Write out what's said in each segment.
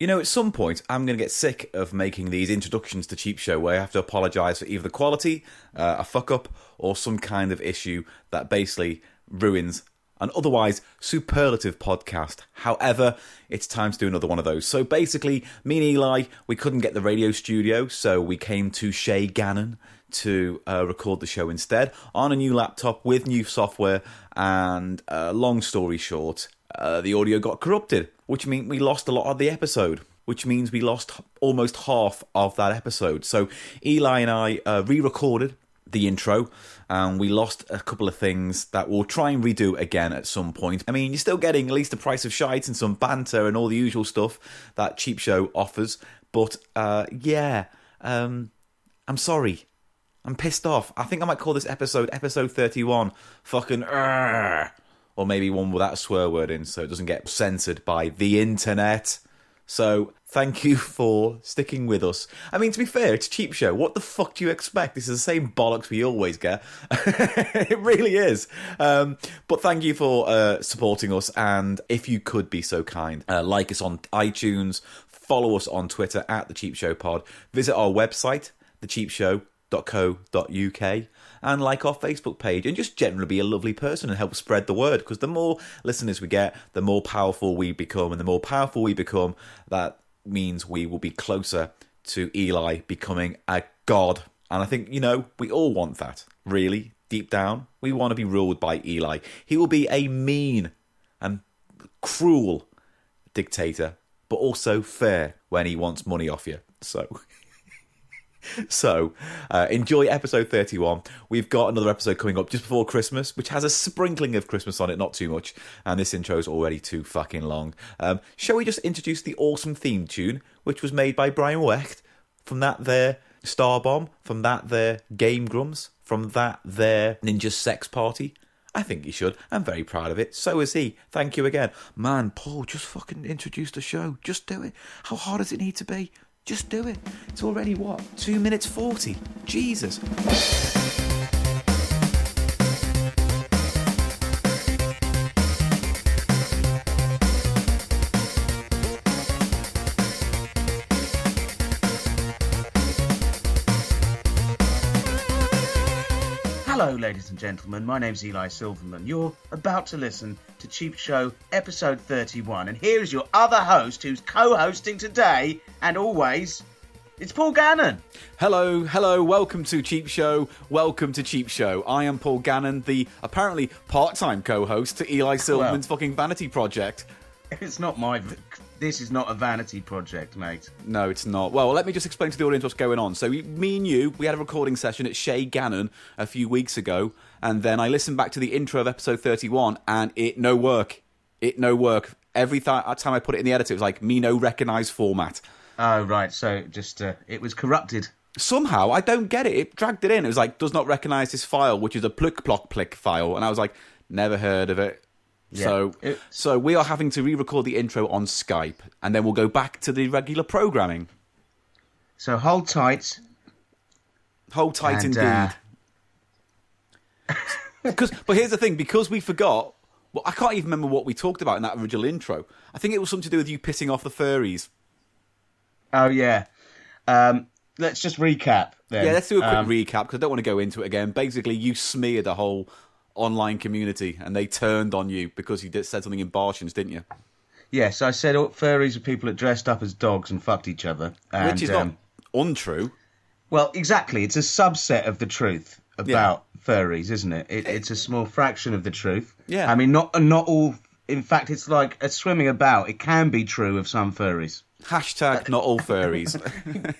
You know, at some point, I'm going to get sick of making these introductions to Cheap Show where I have to apologise for either the quality, a fuck-up, or some kind of issue that basically ruins an otherwise superlative podcast. However, it's time to do another one of those. So basically, me and Eli, we couldn't get the radio studio, so we came to Shay Gannon to record the show instead on a new laptop with new software, and long story short, the audio got corrupted, which means we lost a lot of the episode, which means we lost almost half of that episode. So Eli and I re-recorded the intro, and we lost a couple of things that we'll try and redo again at some point. I mean, you're still getting at least the Price of Shite and some banter and all the usual stuff that Cheap Show offers, but I'm sorry. I'm pissed off. I think I might call this episode 31, fucking or maybe one without a swear word in so it doesn't get censored by the internet. So, thank you for sticking with us. I mean, to be fair, it's Cheap Show. What the fuck do you expect? This is the same bollocks we always get. It really is. But thank you for supporting us, and if you could be so kind, like us on iTunes, follow us on Twitter at The Cheap Show Pod, visit our website, thecheapshow.co.uk, and like our Facebook page, and just generally be a lovely person and help spread the word, because the more listeners we get, the more powerful we become, and the more powerful we become, that means we will be closer to Eli becoming a god. And I think, you know, we all want that, really, deep down. We want to be ruled by Eli. He will be a mean and cruel dictator, but also fair when he wants money off you. So, enjoy episode 31. We've got another episode coming up just before Christmas, which has a sprinkling of Christmas on it, not too much, and this intro is already too fucking long. Shall we just introduce the awesome theme tune, which was made by Brian Wecht, from that there Starbomb, from that there Game Grumps, from that there Ninja Sex Party? I think you should. I'm very proud of it. So is he. Thank you again. Man, Paul, just fucking introduce the show. Just do it. How hard does it need to be? Just do it. It's already, 2 minutes 40? Jesus. Hello, ladies and gentlemen. My name's Eli Silverman. You're about to listen to Cheap Show episode 31. And here is your other host who's co-hosting today and always. It's Paul Gannon. Hello. Welcome to Cheap Show. Welcome to Cheap Show. I am Paul Gannon, the apparently part-time co-host to Eli Silverman's fucking vanity project. It's not This is not a vanity project, mate. No, it's not. Well, let me just explain to the audience what's going on. So, me and you, we had a recording session at Shay Gannon a few weeks ago, and then I listened back to the intro of episode 31, and it no work. Every time I put it in the editor, it was like, me no recognised format. Oh, right. So, just, it was corrupted. Somehow, I don't get it. It dragged it in. It was like, does not recognise this file, which is a plick file. And I was like, never heard of it. Yeah. So we are having to re-record the intro on Skype, and then we'll go back to the regular programming. So hold tight. Hold tight indeed. But here's the thing, because we forgot, well, I can't even remember what we talked about in that original intro. I think it was something to do with you pissing off the furries. Oh, yeah. Let's just recap then. Yeah, let's do a quick recap, because I don't want to go into it again. Basically, you smeared a whole online community, and they turned on you because you said something in Bartians, didn't you? Yes, I said furries are people that dressed up as dogs and fucked each other. And, which is not untrue. Well, exactly. It's a subset of the truth about furries, isn't it? It's a small fraction of the truth. Yeah. I mean, not all. In fact, it's like a swimming about. It can be true of some furries. Hashtag not all furries.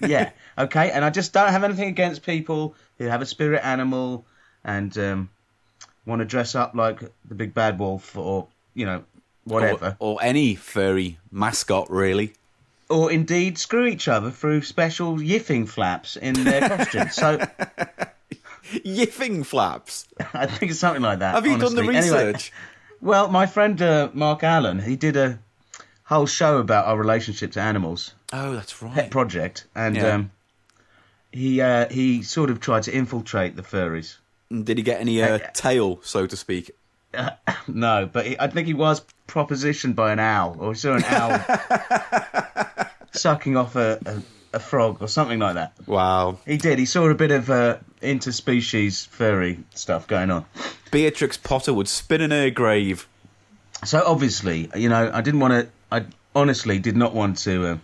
Yeah, okay. And I just don't have anything against people who have a spirit animal and want to dress up like the big bad wolf or, you know, whatever. Or any furry mascot, really. Or indeed screw each other through special yiffing flaps in their costumes. So, yiffing flaps? I think it's something like that. Have you done the research? Anyway, well, my friend Mark Allen, he did a whole show about our relationship to animals. Oh, that's right. Pet project. And he sort of tried to infiltrate the furries. Did he get any tail, so to speak? No, but I think he was propositioned by an owl, or he saw an owl sucking off a frog or something like that. Wow. He did. He saw a bit of interspecies furry stuff going on. Beatrix Potter would spin in her grave. So obviously, I honestly did not want to.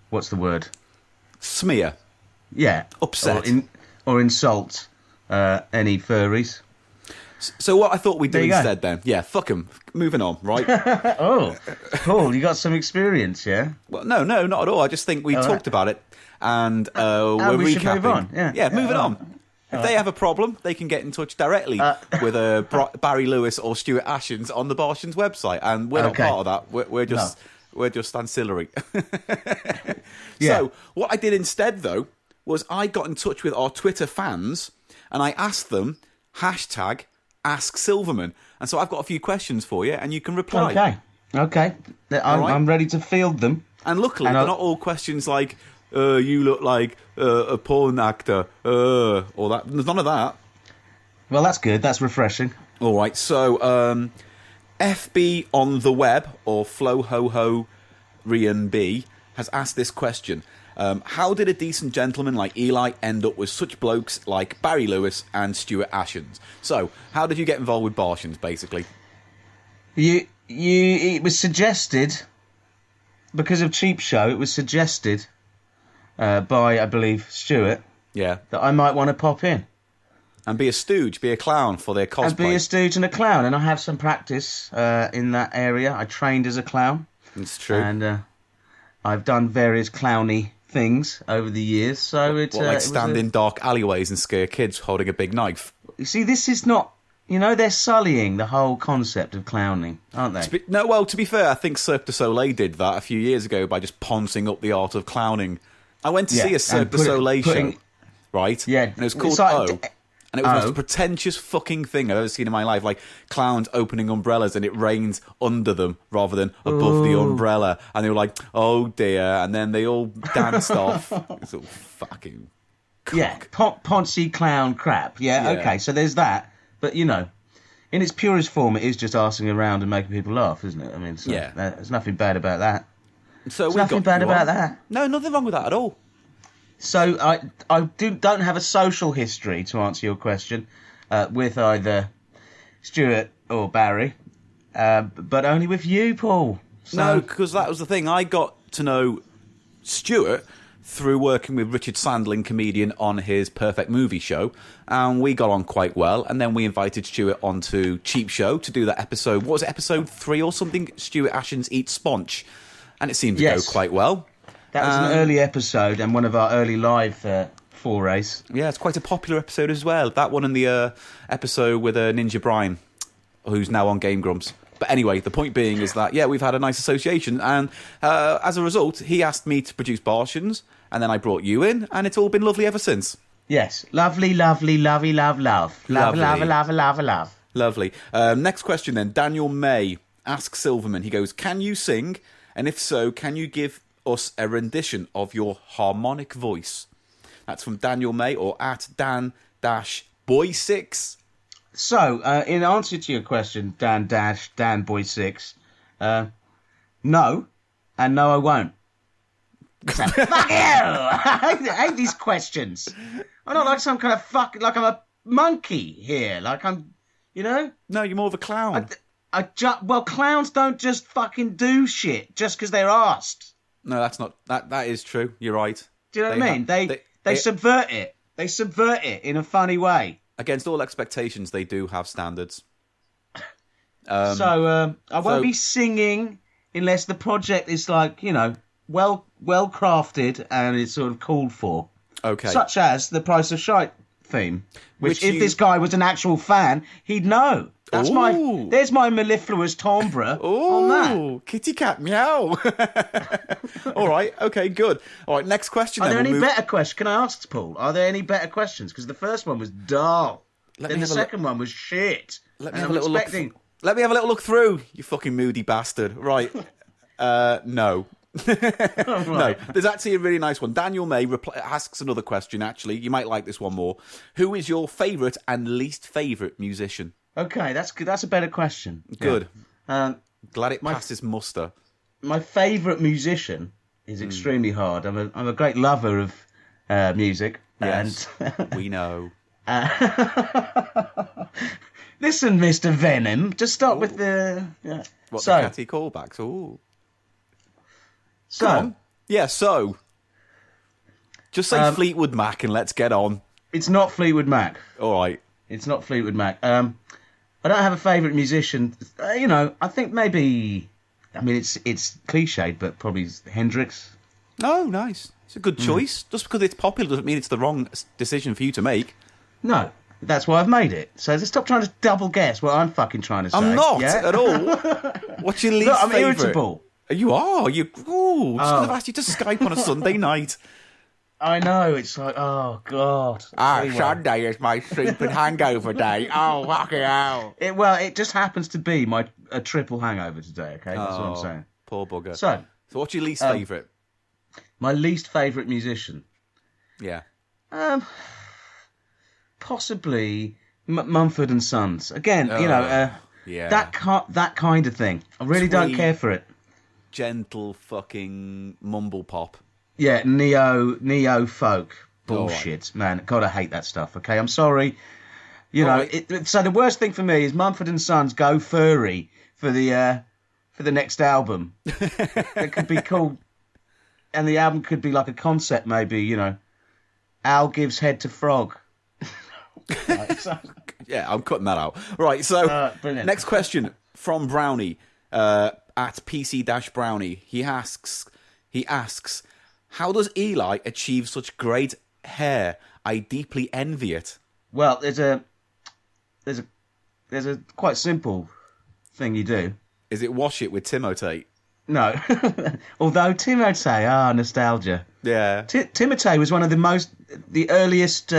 What's the word? Smear. Yeah. Upset. Or insult any furries. So what I thought we'd do There you instead then, yeah, fuck them. Moving on, right? Oh, Paul, you got some experience, yeah? Well, no, not at all. I just think we talked about it, and we're we recapping. should move on. Yeah, moving on. If they have a problem, they can get in touch directly with Barry Lewis or Stuart Ashens on the Bartians website, and we're not part of that. We're just ancillary. Yeah. So what I did instead, though, was I got in touch with our Twitter fans, and I asked them #AskSilverman, and so I've got a few questions for you, and you can reply. Okay. I'm ready to field them. And luckily, they're not all questions like, you look like a porn actor, or that. There's none of that. Well, that's good. That's refreshing. All right, so FB on the web, or FlowHoHo Rian B, has asked this question. How did a decent gentleman like Eli end up with such blokes like Barry Lewis and Stuart Ashens? So, how did you get involved with Bartians, basically? It was suggested, because of CheapShow, it was suggested by, I believe, Stuart, Yeah. that I might want to pop in. And be a stooge, be a clown for their cosplay. And be a stooge and a clown, and I have some practice in that area. I trained as a clown. It's true. And I've done various clowny things over the years, so like stand in dark alleyways and scare kids holding a big knife. You see, this is not. They're sullying the whole concept of clowning, aren't they? To be fair, I think Cirque du Soleil did that a few years ago by just poncing up the art of clowning. I went to see a Cirque du Soleil show, right? Yeah, and it was called and it was the most pretentious fucking thing I've ever seen in my life. Like clowns opening umbrellas and it rains under them rather than above the umbrella. And they were like, oh dear. And then they all danced off. It's all fucking cock. Yeah, poncy clown crap. Yeah, okay, so there's that. But, in its purest form, it is just arsing around and making people laugh, isn't it? I mean, there's nothing bad about that. So there's nothing bad about that. No, nothing wrong with that at all. So I don't have a social history, to answer your question, with either Stuart or Barry, but only with you, Paul. So... No, because that was the thing. I got to know Stuart through working with Richard Sandling, comedian, on his Perfect Movie show, and we got on quite well. And then we invited Stuart onto CheapShow to do that episode. What was it, episode 3 or something? Stuart Ashens Eats Sponge, and it seemed to go quite well. That was an early episode and one of our early live forays. Yeah, it's quite a popular episode as well. That one and the episode with Ninja Brian, who's now on Game Grumps. But anyway, the point being is that, we've had a nice association. And as a result, he asked me to produce Bartians, and then I brought you in, and it's all been lovely ever since. Yes. Lovely, lovely, lovely, love, love. Love, love, love, love, love. Lovely. Next question then. Daniel May asks Silverman, he goes, can you sing? And if so, can you give us a rendition of your harmonic voice? That's from Daniel May, or at Dan-Boy6. So, in answer to your question, Dan-Boy6, no, and no, I won't. So, fuck you! I hate these questions. I'm not like some kind of like I'm a monkey here, like I'm, No, you're more of a clown. Well, clowns don't just fucking do shit just because they're asked. No, that's not. That is true. You're right. Do you know what I mean? They subvert it. They subvert it in a funny way. Against all expectations, they do have standards. I won't be singing unless the project is like, well crafted and it's sort of called for. Okay. Such as the Price of Shite theme, which if this guy was an actual fan, he'd know. There's my mellifluous timbre on that. Kitty cat meow. All right, okay, good. All right, next question. Are there any better questions? Can I ask, Paul? Are there any better questions? Because the first one was dull. Then the second one was shit. Let me have a little look. Let me have a little look through. You fucking moody bastard. Right. No. No, there's actually a really nice one. Daniel May asks another question, actually. You might like this one more. Who is your favourite and least favourite musician? Okay, that's good. That's a better question. Good. Glad it passes muster. My favourite musician is extremely hard. I'm a great lover of music. Yes, And we know. Listen, Mr. Venom, just stop with the... What, So- the catty callbacks? Ooh. So, Come on. Yeah, so. Just say Fleetwood Mac and let's get on. it's not Fleetwood Mac. All right. It's not Fleetwood Mac. I don't have a favourite musician. I think maybe... I mean, it's cliched, but probably Hendrix. Oh, nice. It's a good choice. Just because it's popular doesn't mean it's the wrong decision for you to make. No, that's why I've made it. So just stop trying to double guess what I'm fucking trying to say. I'm not yeah? at all. What's your least Look, I'm favourite? irritable. You are. Just could have asked you to Skype on a Sunday night. I know, it's like, oh, God. Anyway. Sunday is my sleeping hangover day. Oh, fucking hell. It just happens to be a triple hangover today, okay? That's what I'm saying. Poor bugger. So, what's your least favourite? my least favourite musician? Yeah. Possibly Mumford and Sons. Again, yeah. that kind of thing. I really don't Sweet. care for it. Gentle fucking mumble pop. Yeah, neo folk bullshit, All man. God, I hate that stuff. Okay, I'm sorry. Right. So the worst thing for me is Mumford and Sons go furry for the next album. It could be called, and the album could be like a concept, maybe. Al gives head to frog. Right, so, Yeah, I'm cutting that out. Right, so brilliant. next question from Brownie at PC-Brownie. He asks, how does Eli achieve such great hair? I deeply envy it. well, there's a quite simple thing you do. Is it wash it with Timotei? No, although Timotei, nostalgia. Yeah. Timotei was one of the earliest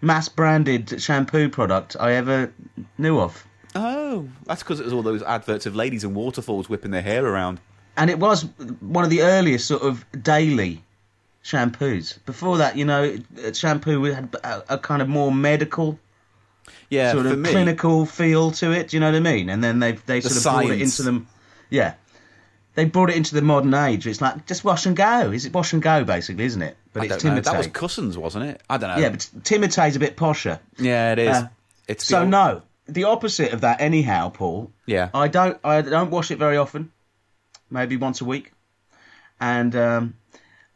mass-branded shampoo product I ever knew of. Oh, that's because it was all those adverts of ladies in waterfalls whipping their hair around. And it was one of the earliest sort of daily shampoos. Before that, shampoo had a kind of more medical, Yeah, sort for of me, clinical feel to it. Do you know what I mean? And then they sort of brought it science. into them. Yeah, they brought it into the modern age. It's like just wash and go. Is it wash and go basically, isn't it? But I it's don't know. Timotei. That was Cousins, wasn't it? I don't know. Yeah, but Timotei's a bit posher. Yeah, it is. It's So the- no, the opposite of that. Anyhow, Paul. Yeah. I don't wash it very often. Maybe once a week, and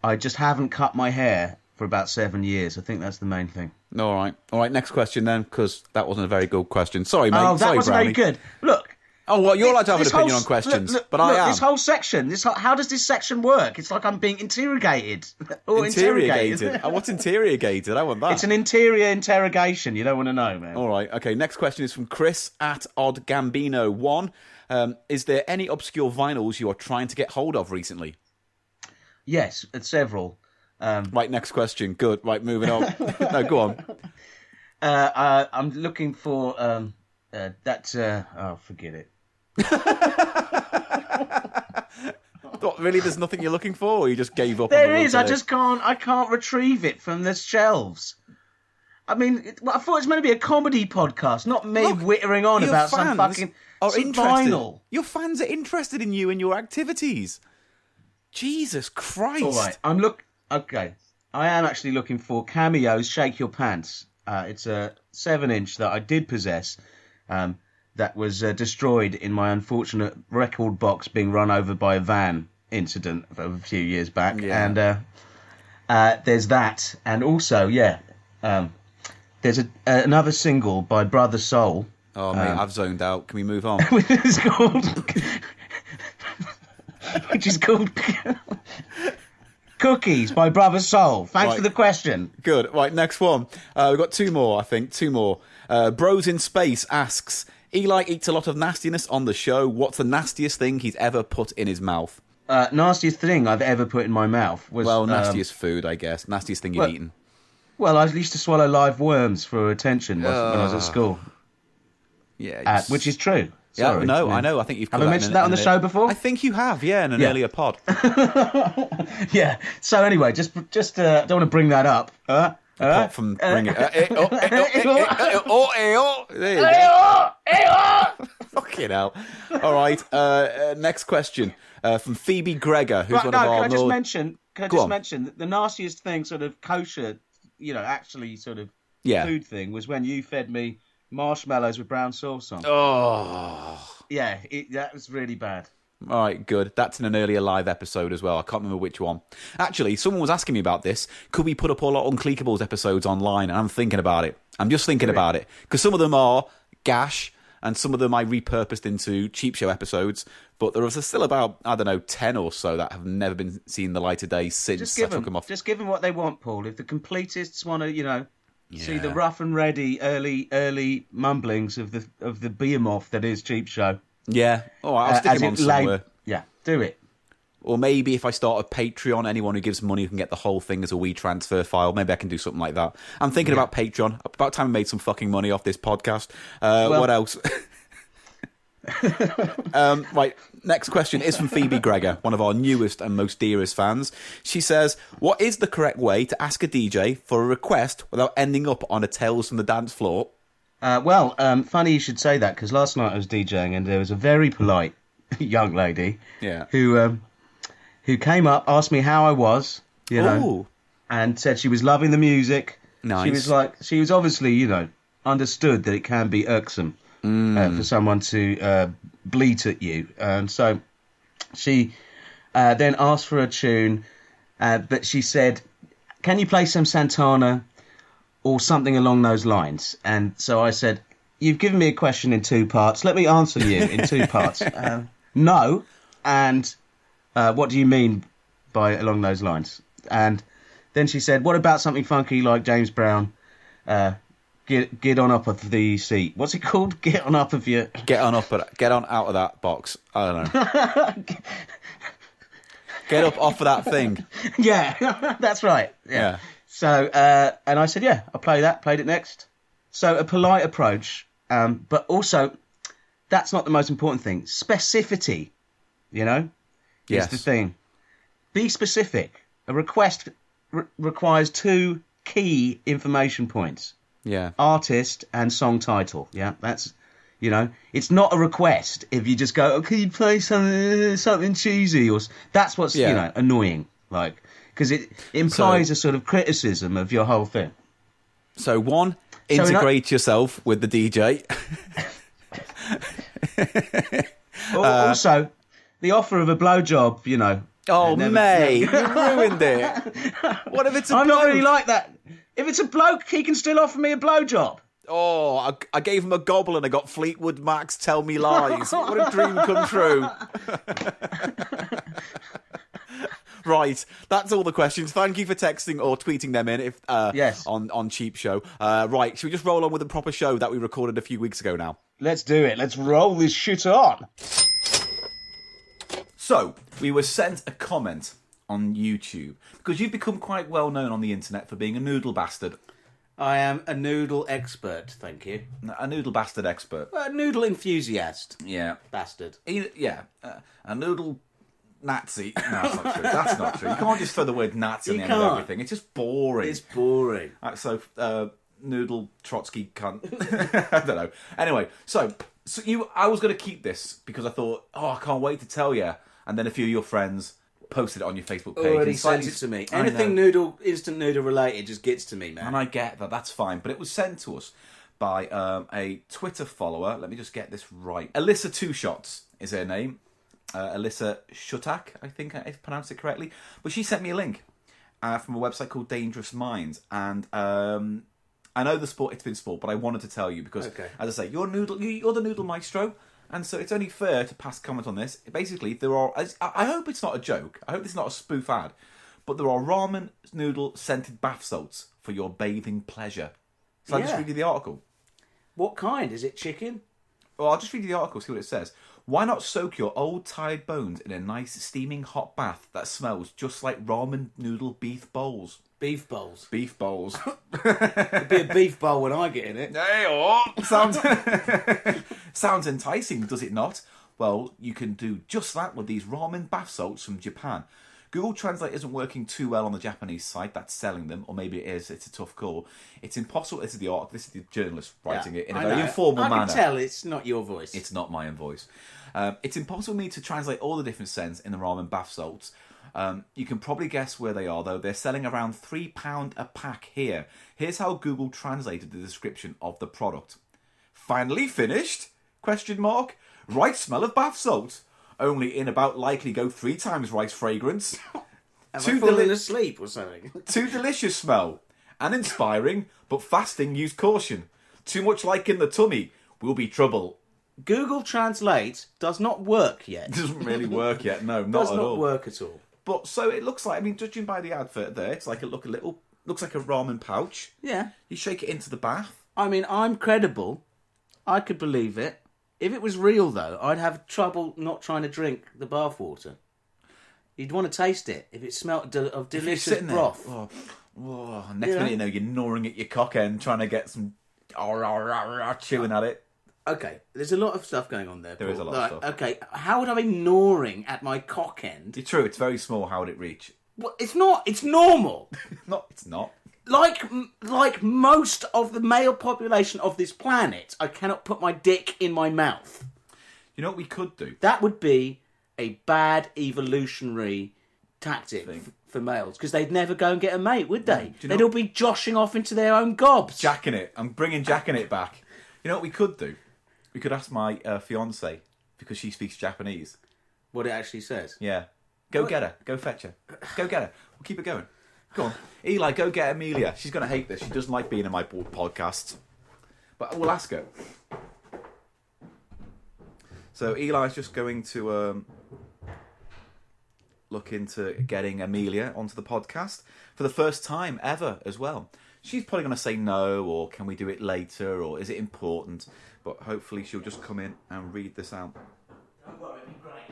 I just haven't cut my hair for about 7 years. I think that's the main thing. All right. Next question then, because that wasn't a very good question. Sorry, mate. Oh, that Sorry, wasn't Brownie. very good. Look. Oh, well, you're allowed to have an this opinion whole- on questions, look, but I am. This whole section. How does this section work? It's like I'm being interrogated. Or Interrogated. What's interrogated? I want that. It's an interior interrogation. You don't want to know, man. All right. Okay. Next question is from Chris at OddGambino1. Is there any obscure vinyls you are trying to get hold of recently? Yes, several. Right. Next question. Good. Right. Moving on. No, go on. I'm looking for that. Forget it. What, really? There's nothing you're looking for, or you just gave up? There on the is. world I just can't. I can't retrieve it from the shelves. I mean, I thought it was meant to be a comedy podcast, not me Look, whittering on your about some fans fucking are some interested. vinyl. Your fans are interested in you and your activities. Jesus Christ! All right, Okay, I am actually looking for Cameo's "Shake Your Pants." It's a 7-inch that I did possess. That was destroyed in my unfortunate record box being run over by a van incident of a few years back. Yeah. And there's that, and also there's another single by Brother Soul. Oh mate, I've zoned out. Can we move on? It's called, which is called Cookies by Brother Soul. Thanks Right. for the question. Good. Right, next one. We've got two more, I think. Two more. Bros in Space asks, Eli eats a lot of nastiness on the show. What's the nastiest thing he's ever put in his mouth? Nastiest thing I've ever put in my mouth was... Well, nastiest food, I guess. Nastiest thing you've eaten. Well, I used to swallow live worms for attention when I was at school. Yeah. Which is true. Yeah, Sorry. no, I know. I think you've Have I mentioned that on the show before? I think you have, yeah, in an earlier pod. Yeah. So anyway, just don't want to bring that up. apart from bringing... There you go. Fucking hell. All right, next question from Phoebe Gregor, who's one of our... Can I just mention that the nastiest thing, sort of kosher, actually sort of food thing, was when you fed me marshmallows with brown sauce on. Oh. Yeah, that was really bad. All right, good. That's in an earlier live episode as well. I can't remember which one. Actually, someone was asking me about this. Could we put up all our Unclickables episodes online? And I'm thinking about it. I'm just thinking about it. Because some of them are gash, and some of them I repurposed into Cheap Show episodes. But there was still about, 10 or so that have never been seen the light of day since I took them off. Just give them what they want, Paul. If the completists want to, see the rough and ready early mumblings of the behemoth that is Cheap Show. Yeah. All right, I'll stick him on somewhere. Yeah, do it. Or maybe if I start a Patreon, anyone who gives money can get the whole thing as a wee transfer file. Maybe I can do something like that. I'm thinking about Patreon. About time I made some fucking money off this podcast. What else? Right, next question is from Phoebe Gregor, one of our newest and most dearest fans. She says, what is the correct way to ask a DJ for a request without ending up on a Tales from the Dance Floor? Funny you should say that, because last night I was DJing and there was a very polite young lady who came up, asked me how I was, and said she was loving the music. Nice. She was obviously, understood that it can be irksome for someone to bleat at you. And so she then asked for a tune, but she said, can you play some Santana or something along those lines? And so I said, you've given me a question in 2 parts. Let me answer you in 2 parts. No. And what do you mean by along those lines? And then she said, what about something funky like James Brown? Get on up of the seat. What's it called? Get on up of your... Get on out of that box. I don't know. Get up off of that thing. Yeah, that's right. Yeah. So, and I said, yeah, I'll play that. Played it next. So a polite approach, but also that's not the most important thing. Specificity, is the thing. Be specific. A request requires 2 key information points. Yeah. Artist and song title. Yeah, that's, it's not a request if you just go, oh, can you play something cheesy? Or that's what's, annoying. Because it implies a sort of criticism of your whole thing. So 1, integrate yourself with the DJ. Also, the offer of a blowjob, Oh, mate, you ruined it. What if it's a bloke? I'm not really like that. If it's a bloke, he can still offer me a blowjob. Oh, I gave him a gobble and I got Fleetwood Mac's Tell Me Lies. What a dream come true. Right, that's all the questions. Thank you for texting or tweeting them in on Cheap Show. Right, should we just roll on with the proper show that we recorded a few weeks ago now? Let's do it. Let's roll this shit on. So, we were sent a comment on YouTube because you've become quite well known on the internet for being a noodle bastard. I am a noodle expert, thank you. A noodle bastard expert. A noodle enthusiast. Yeah. Bastard. A noodle Nazi. No, that's not true. That's not true. You can't just throw the word Nazi on the end of everything. It's just boring. It's boring. Noodle Trotsky cunt. I don't know. Anyway, so I was going to keep this because I thought, I can't wait to tell you. And then a few of your friends posted it on your Facebook page. Already sent it to me. Anything instant noodle related just gets to me, man. And I get that. That's fine. But it was sent to us by a Twitter follower. Let me just get this right. Alyssa Two Shots is her name. Alyssa Shutak, I think I pronounced it correctly. But she sent me a link from a website called Dangerous Minds. And I know it's been sport, but I wanted to tell you because, as I say, you're the noodle maestro. And so it's only fair to pass comment on this. Basically, there are... I hope it's not a joke. I hope it's not a spoof ad. But there are ramen noodle scented bath salts for your bathing pleasure. So I'll just read you the article. What kind? Is it chicken? Well, I'll just read you the article, see what it says. Why not soak your old tired bones in a nice steaming hot bath that smells just like ramen noodle beef bowls? Beef bowls. Beef bowls. It'd be a beef bowl when I get in it. Sounds enticing, does it not? Well, you can do just that with these ramen bath salts from Japan. Google Translate isn't working too well on the Japanese site that's selling them, or maybe it is. It's a tough call. It's impossible. This is the journalist writing it in a very informal manner. I can tell it's not your voice. It's not my own voice. It's impossible for me to translate all the different scents in the ramen bath salts. You can probably guess where they are, though. They're selling around £3 a pack here. Here's how Google translated the description of the product. Finally finished? ? Right smell of bath salt. Only in about likely go 3 times right fragrance. Have I fallen asleep or something? Too delicious smell. And inspiring, but fasting use caution. Too much like in the tummy will be trouble. Google Translate does not work yet. It doesn't really work yet, no, not at all. Does not work at all. But so it looks like, I mean, judging by the advert there, it's like looks like a ramen pouch. Yeah. You shake it into the bath. I mean, I'm credible. I could believe it. If it was real, though, I'd have trouble not trying to drink the bath water. You'd want to taste it if it smelled of delicious broth. Next minute you know, you're gnawing at your cock end, trying to get some chewing at it. Okay, there's a lot of stuff going on there. There is a lot of stuff. Okay, how would I be gnawing at my cock end? It's true, it's very small. How would it reach? Well, it's not. It's normal. It's not. Like most of the male population of this planet, I cannot put my dick in my mouth. You know what we could do? That would be a bad evolutionary tactic for males, because they'd never go and get a mate, would they? They'd all be joshing off into their own gobs. Jacking it. I'm bringing jacking it back. You know what we could do? We could ask my fiancée, because she speaks Japanese. What it actually says? Yeah. Go get her. Go fetch her. Go get her. We'll keep it going. Go on. Eli, go get Amelia. She's going to hate this. She doesn't like being in my podcast. But we'll ask her. So Eli's just going to look into getting Amelia onto the podcast for the first time ever as well. She's probably going to say no, or can we do it later, or is it important? But hopefully she'll just come in and read this out. Don't worry, it'll be great.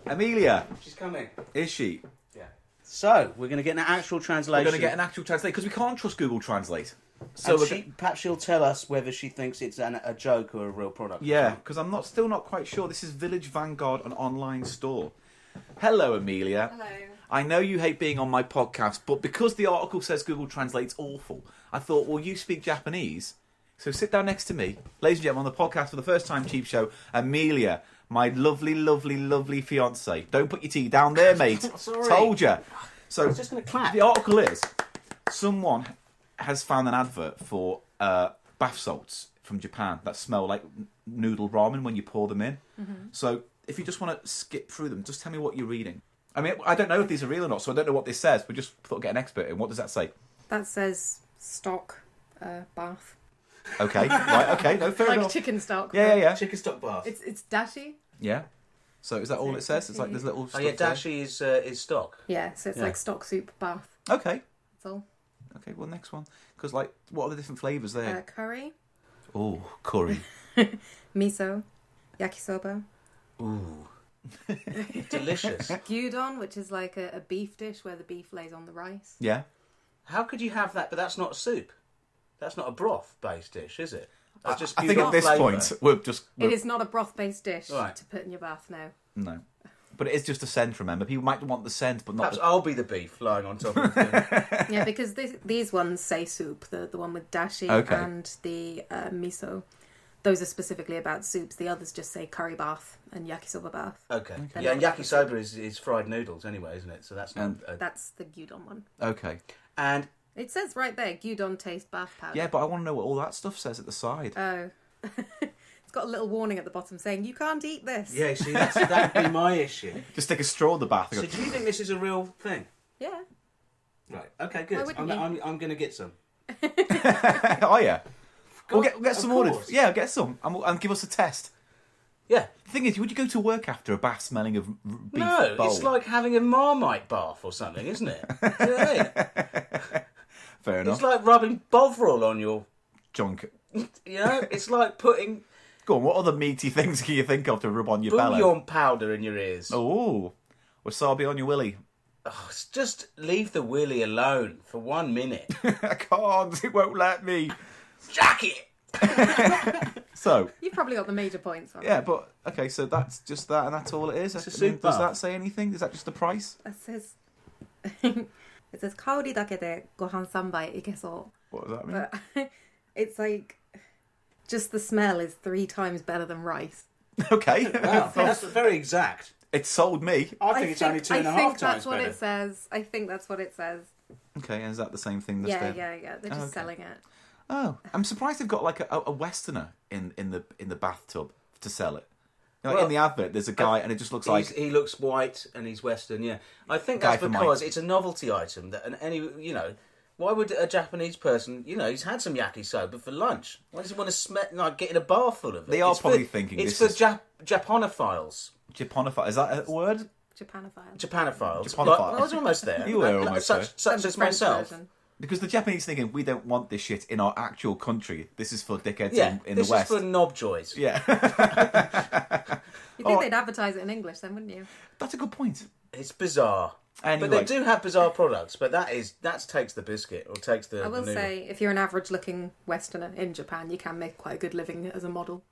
Amelia! She's coming. Is she? Yeah. So, we're going to get an actual translation. We're going to get an actual translate, because we can't trust Google Translate. So perhaps she'll tell us whether she thinks it's a joke or a real product. Yeah, because I'm still not quite sure. This is Village Vanguard, an online store. Hello, Amelia. Hello. I know you hate being on my podcast, but because the article says Google Translate's awful, I thought, well, you speak Japanese, so sit down next to me. Ladies and gentlemen, on the podcast for the first time, CheapShow, Amelia, my lovely, lovely, lovely fiancée. Don't put your tea down there, mate. Sorry. Told you. So, I was just going to clap. The article is, someone has found an advert for bath salts from Japan that smell like noodle ramen when you pour them in. Mm-hmm. So if you just want to skip through them, just tell me what you're reading. I mean, I don't know if these are real or not, so I don't know what this says. We just thought I'd get an expert in. What does that say? That says stock bath. Okay, right, okay, no, fair like enough. Chicken stock. Yeah. Chicken stock bath. It's dashi. Yeah. So is that all it says? It's like there's little. Oh yeah, dashi is stock. Yeah, so it's like stock soup bath. Okay. That's all. Okay, well, next one. Because, like, what are the different flavours there? Curry. Oh, curry. Miso. Yakisoba. Ooh. Delicious. Gyudon, which is like a beef dish where the beef lays on the rice. Yeah. How could you have that? But that's not a soup. That's not a broth-based dish, is it? That's just I think at this point, It is not a broth-based dish to put in your bath now. No. But it is just a scent, remember? People might want the scent, but not... Perhaps I'll be the beef lying on top of it. Yeah, because these ones say soup. The one with dashi and the miso. Those are specifically about soups. The others just say curry bath and yakisoba bath. Okay. Yeah, and yakisoba is fried noodles anyway, isn't it? So that's not... That's the gyudon one. Okay. And... It says right there, gyudon taste bath powder. Yeah, but I want to know what all that stuff says at the side. Oh. It's got a little warning at the bottom saying, you can't eat this. Yeah, see, that would be my issue. Just take a straw in the bath. So do you think this is a real thing? Yeah. Right, okay, good. I'm going to get some. Oh, yeah. We'll get some orders. Yeah, get some. And give us a test. Yeah. The thing is, would you go to work after a bath smelling of beef No, bowl? it's like having a Marmite bath or something, isn't it? Do you know what I mean? Fair enough. It's like rubbing Bovril on your... Junk. You know, it's like putting... Go on, what other meaty things can you think of to rub on your belly? Bouillon powder in your ears. Oh, wasabi on your willy. Oh, just leave the willy alone for 1 minute. I can't, it won't let me. Jack it! So You've probably got the major points on. yeah, but okay, so that's just that, and that's all it is. It's a I mean, soup does bar. that say anything? Is that just the price? It says, it says 香りだけでご飯3杯いけそ What does that う. mean? But it's like, just the smell is 3 times better than rice. Okay, Wow, that's very exact. it sold me. I think it's only 2.5 I think times that's what better. it says. I think that's what it says. Okay, and is that the same thing? That's Yeah, there? yeah. They're just okay. selling it. Oh, I'm surprised they've got like a Westerner in the bathtub to sell it. You know, Well, in the advert, there's a guy, and it just looks like He looks white and he's Western, yeah. I think Guy that's from because Mike. it's a novelty item that why would a Japanese person, he's had some yakisoba for lunch. Why does he want to get in a bar full of it? They are probably thinking it's this for Japanophiles. Japanophiles. Is that a word? Japanophiles. Japanophile. Japanophile. Like, I was almost there. You were almost there. Such as French myself. version. Because the Japanese thinking we don't want this shit in our actual country. This is for dickheads Yeah, in the this West. is for knobjoys. Yeah, You'd think they'd advertise it in English then, wouldn't you? that's a good point. It's bizarre. Anyway. But they do have bizarre products, but that takes the biscuit, or takes the I will noodle. say, if you're an average-looking Westerner in Japan, you can make quite a good living as a model.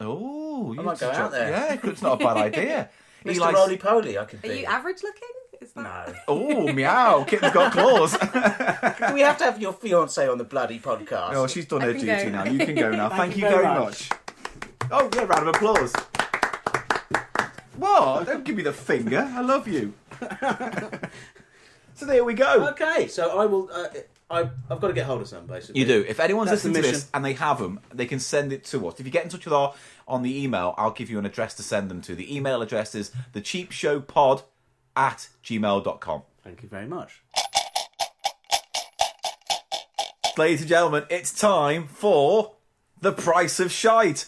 Oh, you might go out there. Yeah, it's not a bad idea. Mr. Eli's- Roly-poly, I could Are be. you average-looking? Is that... No. Oh, meow! Kitten's got claws. We have to have your fiancée on the bloody podcast. Oh, she's done her I can duty go. now. You can go now. Thank you you very very much. much. Oh, yeah, round of applause. What? Don't give me the finger. I love you. So there we go. Okay, so I will. I've got to get hold of some, basically. You do. If anyone's That's the listening to mission. this and they have them, they can send it to us. If you get in touch with our on the email, I'll give you an address to send them to. The email address is thecheapshowpod@gmail.com. Thank you very much. Ladies and gentlemen, it's time for the Price of Shite.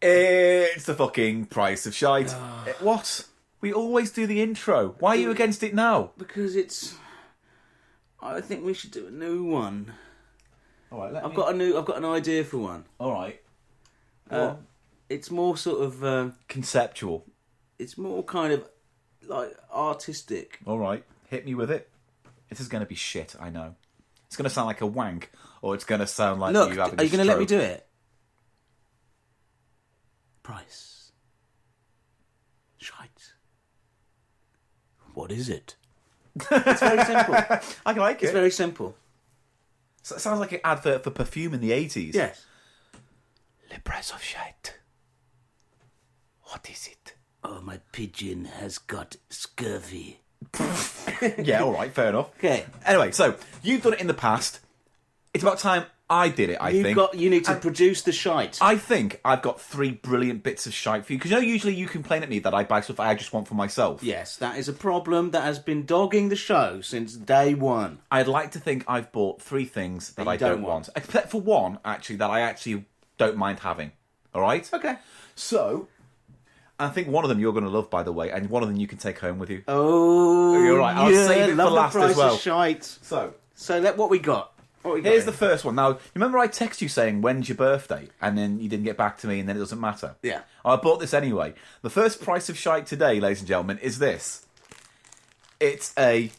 It's the fucking Price of Shite. What? We always do the intro. Why are you against it now? Because it's. I think we should do a new one. All right, I've got an idea for one. All right. It's more sort of. Conceptual. It's more kind of like artistic. All right. Hit me with it. This is going to be shit, I know. It's going to sound like a wank, or it's going to sound like Look, you having are you going to let me do it? Price. Shite. What is it? It's very simple. I like it. It's very simple. So it sounds like an advert for perfume in the 80s. Yes. Le Price of Shite. What is it? Oh, my pigeon has got scurvy. Yeah, all right, fair enough. Okay. Anyway, so you've done it in the past. It's about time I did it, I think. You need to produce the shite. I think I've got 3 brilliant bits of shite for you. Because usually you complain at me that I buy stuff I just want for myself. Yes, that is a problem that has been dogging the show since day one. I'd like to think I've bought 3 things that you I don't want. Except for one, actually, that I actually don't mind having. All right? Okay. So, I think one of them you're going to love, by the way, and one of them you can take home with you. Oh, You're right, I'll save it for love last the price as well. Of shite. So, What we got? here's the first one. Now, you remember I text you saying, when's your birthday? And then you didn't get back to me, and then it doesn't matter. Yeah. I bought this anyway. The first Price of Shite today, ladies and gentlemen, is this. It's a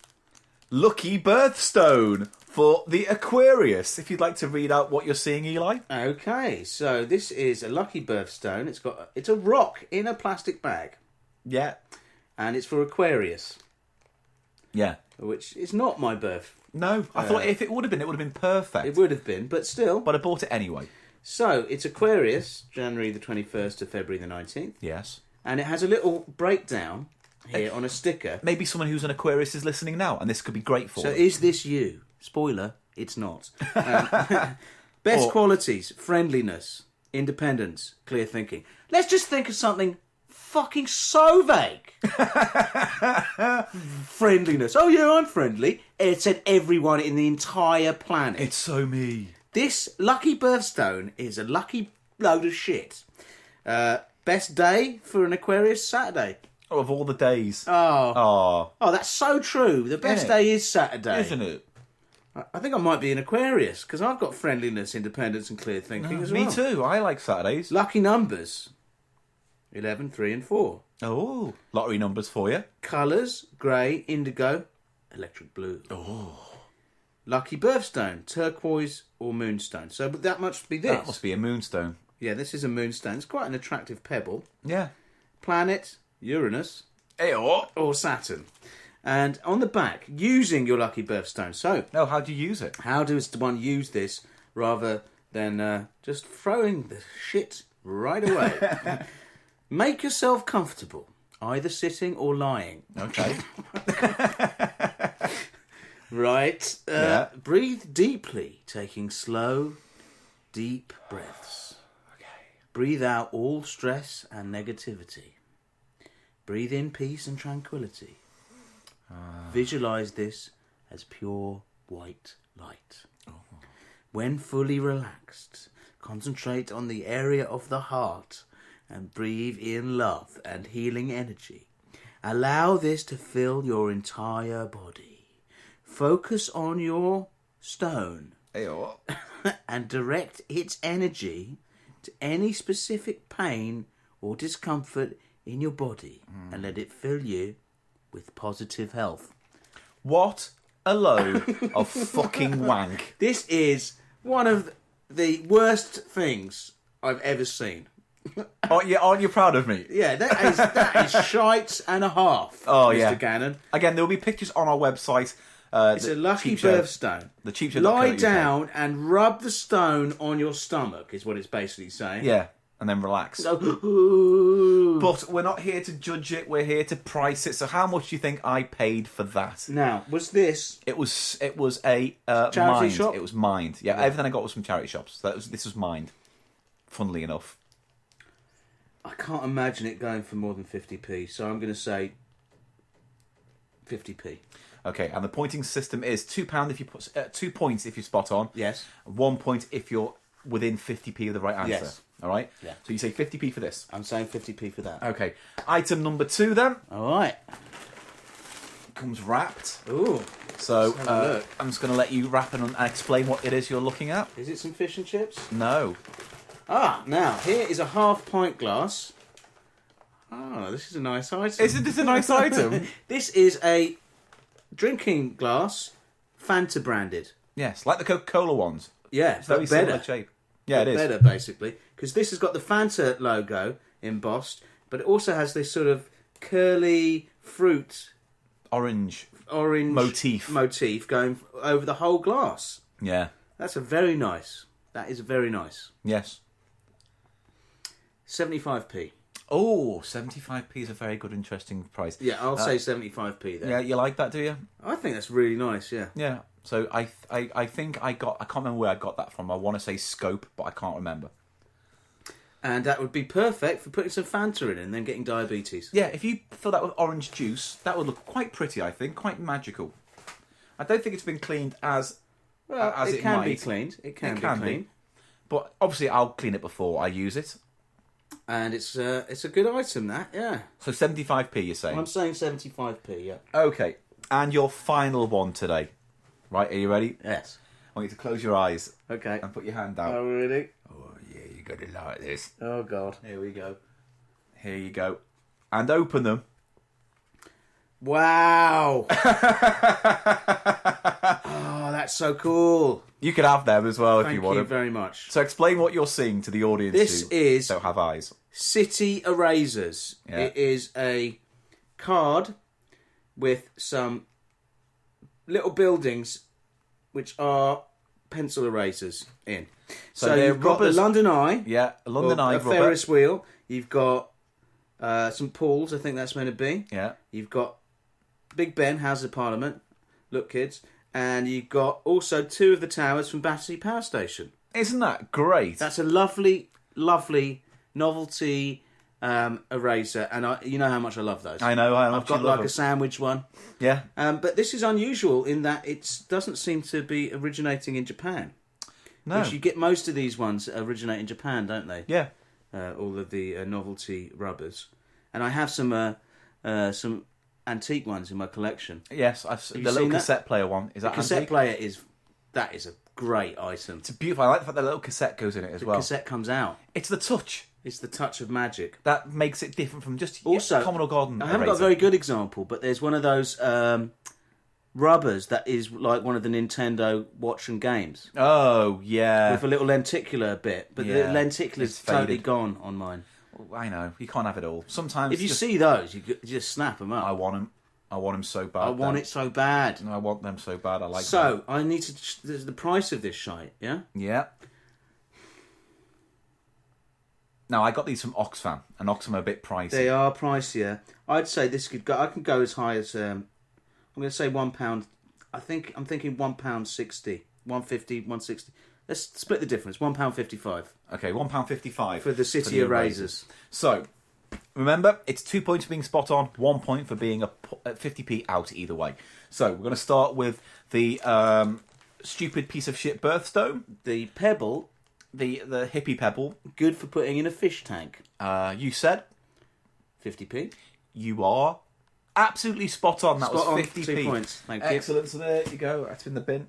lucky birthstone for the Aquarius. If you'd like to read out what you're seeing, Eli. Okay, so this is a lucky birthstone. It's a rock in a plastic bag, Yeah. and it's for Aquarius, Yeah. which is not my birth. No, I thought if it would have been perfect. It would have been, but still. But I bought it anyway. So it's Aquarius, January the 21st to February the 19th, Yes. and it has a little breakdown here on a sticker. Maybe someone who's an Aquarius is listening now, and this could be great for So them. is this you? Spoiler, it's not. Best qualities: friendliness, independence, clear thinking. Let's just think of something fucking so vague. Friendliness. Oh yeah, I'm friendly. It said everyone in the entire planet. It's so me. This lucky birthstone is a lucky load of shit. Best day for an Aquarius, Saturday. Oh, of all the days. Oh, that's so true. The best Isn't it? day is Saturday. Isn't it? I think I might be an Aquarius, because I've got friendliness, independence and clear thinking as well. Me too. I like Saturdays. Lucky numbers: 11, 3 and 4. Oh, lottery numbers for you. Colours: grey, indigo, electric blue. Oh. Lucky birthstone: turquoise or moonstone. So that must be this. That must be a moonstone. Yeah, this is a moonstone. It's quite an attractive pebble. Yeah. Planet, Uranus, Ew. or Saturn. And on the back, using your lucky birthstone. So, No, how do you use it? how does one use this rather than just throwing the shit right away? Make yourself comfortable, either sitting or lying. Okay. Right. Yeah. Breathe deeply, taking slow, deep breaths. Okay. Breathe out all stress and negativity. Breathe in peace and tranquility. Visualize this as pure white light. When fully relaxed, concentrate on the area of the heart and breathe in love and healing energy. Allow this to fill your entire body. Focus on your stone Ew. and direct its energy to any specific pain or discomfort in your body and let it fill you with positive health. What a load of fucking wank. This is one of the worst things I've ever seen. Aren't you proud of me? Yeah, that is shite and a half, Oh, Mr. yeah. Gannon. Again, there will be pictures on our website. It's a lucky birthstone. The CheapShow. Lie down and rub the stone on your stomach, is what it's basically saying. Yeah, and then relax. So, But we're not here to judge it. We're here to price it. So how much do you think I paid for that? now, was this... It was a Charity Mind. shop? It was Mind. Yeah, everything I got was from charity shops. This was Mind. Funnily enough. I can't imagine it going for more than 50p, so I'm going to say 50p. Okay, and the pointing system is £2 if you put 2 points if you're spot on. Yes. 1 point if you're within 50p of the right answer. Yes. All right. Yeah. So you say 50p for this. I'm saying 50p for that. Okay. Item number 2 then All right. comes wrapped. Ooh. So Let's have a look. I'm just going to let you wrap and explain what it is you're looking at. Is it some fish and chips? No. Now, here is a half pint glass. Oh, this is a nice item. Isn't this a nice item? This is a drinking glass, Fanta branded. Yes, like the Coca-Cola ones. Yeah, It's very but similar better. shape. Yeah, it is. Better, basically. Because this has got the Fanta logo embossed, but it also has this sort of curly fruit Orange. motif going over the whole glass. Yeah. That's a very nice. That is very nice. Yes. 75p. Oh, 75p is a very good, interesting price. Yeah, I'll say 75p then. Yeah, you like that, do you? I think that's really nice, yeah. Yeah. So I think I can't remember where I got that from. I want to say Scope, but I can't remember. And that would be perfect for putting some Fanta in and then getting diabetes. Yeah, if you fill that with orange juice, that would look quite pretty, I think. Quite magical. I don't think it's been cleaned as It can might. be cleaned. It can be cleaned. But obviously I'll clean it before I use it. And it's a good item, that, yeah. So 75p, you're saying? I'm saying 75p, yeah. Okay. And your final one today. Right, are you ready? Yes. I want you to close your eyes Okay. and put your hand out. Oh, really? Oh, yeah, you got to like this. Oh, God. Here we go. Here you go. And open them. Wow. Oh, that's so cool. You could have them as well if Thank you want you them. very much. So explain what you're seeing to the audience This who is don't have eyes. City Erasers. Yeah. It is a card with some little buildings which are pencil erasers in. So they're you've got the rubbers. London Eye. Yeah, a London or Eye a rubber. Ferris wheel. You've got some pools, I think that's meant to be. Yeah. You've got Big Ben, House of Parliament. Look, kids. And you've got also 2 of the towers from Battersea Power Station. Isn't that great? That's a lovely, lovely novelty eraser. And you know how much I love those. I know. I've got like a sandwich one. Yeah. But this is unusual in that it doesn't seem to be originating in Japan. No. Which you get most of these ones that originate in Japan, don't they? Yeah. All of the novelty rubbers. And I have some antique ones in my collection. Yes. The little cassette player one. Is that The cassette antique? player is a great item. It's beautiful. I like the fact that the little cassette goes in it as The well. cassette comes out. It's the touch It's the touch of magic. that makes it different from just Also, common or garden. I haven't got a eraser. very good example, but there's one of those rubbers that is like one of the Nintendo Watch and Games. Oh, yeah. With a little lenticular bit. But the lenticular's totally gone on mine. Well, I know. You can't have it all. Sometimes... If you see those, you just snap them up. I want them. I want them so bad. I want it so bad. I want them so bad. I like them. So, I need to... There's the price of this shite, yeah? Yeah. Now, I got these from Oxfam, and Oxfam are a bit pricey. They are pricier. I'd say this could go... I can go as high as... I'm going to say £1. I'm thinking £1.60. 150, 160. Let's split the difference. £1.55. Okay, £1.55 for the City Erasers. So, remember, it's 2 points for being spot on, 1 point for being a 50p out either way. So, we're going to start with the stupid piece of shit birthstone. The pebble. The hippie pebble. Good for putting in a fish tank. You said? 50p. You are absolutely spot on. That spot was 50p. 2 points. Thank you. Excellent. So there you go. That's in the bin.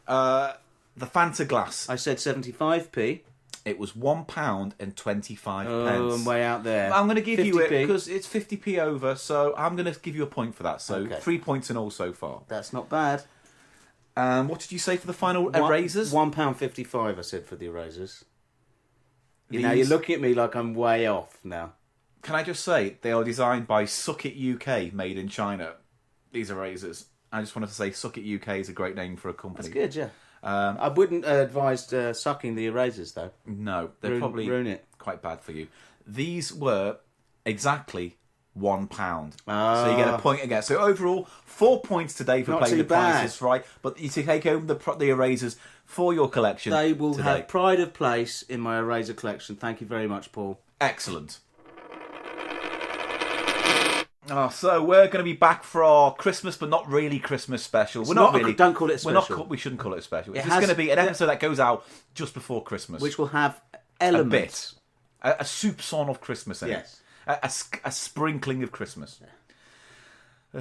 The Fanta glass. I said 75p. It was £1.25. Oh, I'm way out there. I'm going to give 50p. you it because it's 50p over, so I'm going to give you a point for that. So 3 points in all so far. That's not bad. What did you say for the final erasers? £1.55 I said for the erasers. Now you're looking at me like I'm way off now. Can I just say, they are designed by Suck It UK, made in China. These erasers. I just wanted to say Suck It UK is a great name for a company. That's good, yeah. I wouldn't advise sucking the erasers, though. No, they're probably ruin it. Quite bad for you. These were exactly £1. So you get a point again. So overall, 4 points today for playing the prices right. But you take home the erasers for your collection. They will have pride of place in my eraser collection. Thank you very much, Paul. Excellent. So we're going to be back for our Christmas, but not really Christmas special. We're not really. Don't call it a special. We shouldn't call it a special. It's just going to be an episode that goes out just before Christmas, which will have elements, a soupçon of Christmas in it. A sprinkling of Christmas. Yeah.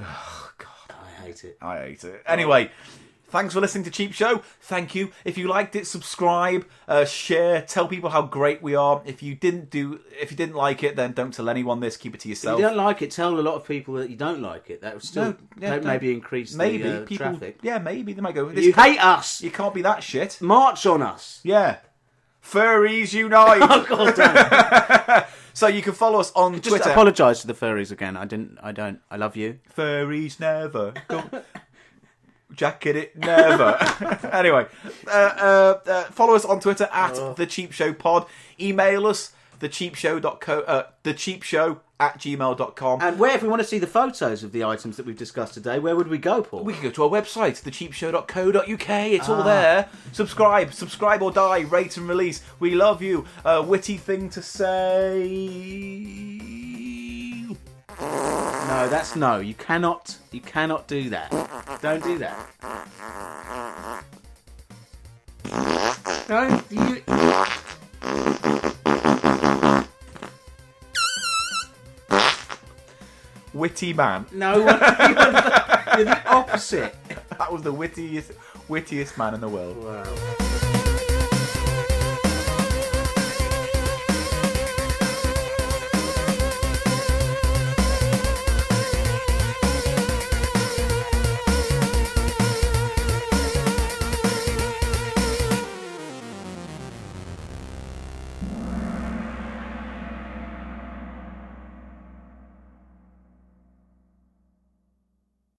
Oh God, I hate it. I hate it. Anyway. Thanks for listening to Cheap Show. Thank you. If you liked it, subscribe, share, tell people how great we are. If you didn't like it, then don't tell anyone this. Keep it to yourself. If you don't like it, tell a lot of people that you don't like it. That would still maybe increase the traffic. Yeah, maybe they might go. You hate us. You can't be that shit. March on us. Yeah. Furries unite. Oh God damn. So you can follow us on Twitter. Just apologise to the furries again. I don't. I love you. Furries never. Jacket it never. Anyway, follow us on Twitter at The Cheap Show Pod. Email us thecheapshow@gmail.com. And if we want to see the photos of the items that we've discussed today, where would we go, Paul? We could go to our website, thecheapshow.co.uk. It's all there. Subscribe or die. Rate and release. We love you. Witty thing to say. No, that's no. You cannot do that. Don't do that. Don't you... Witty man. No, you're the opposite. That was the wittiest man in the world. Wow.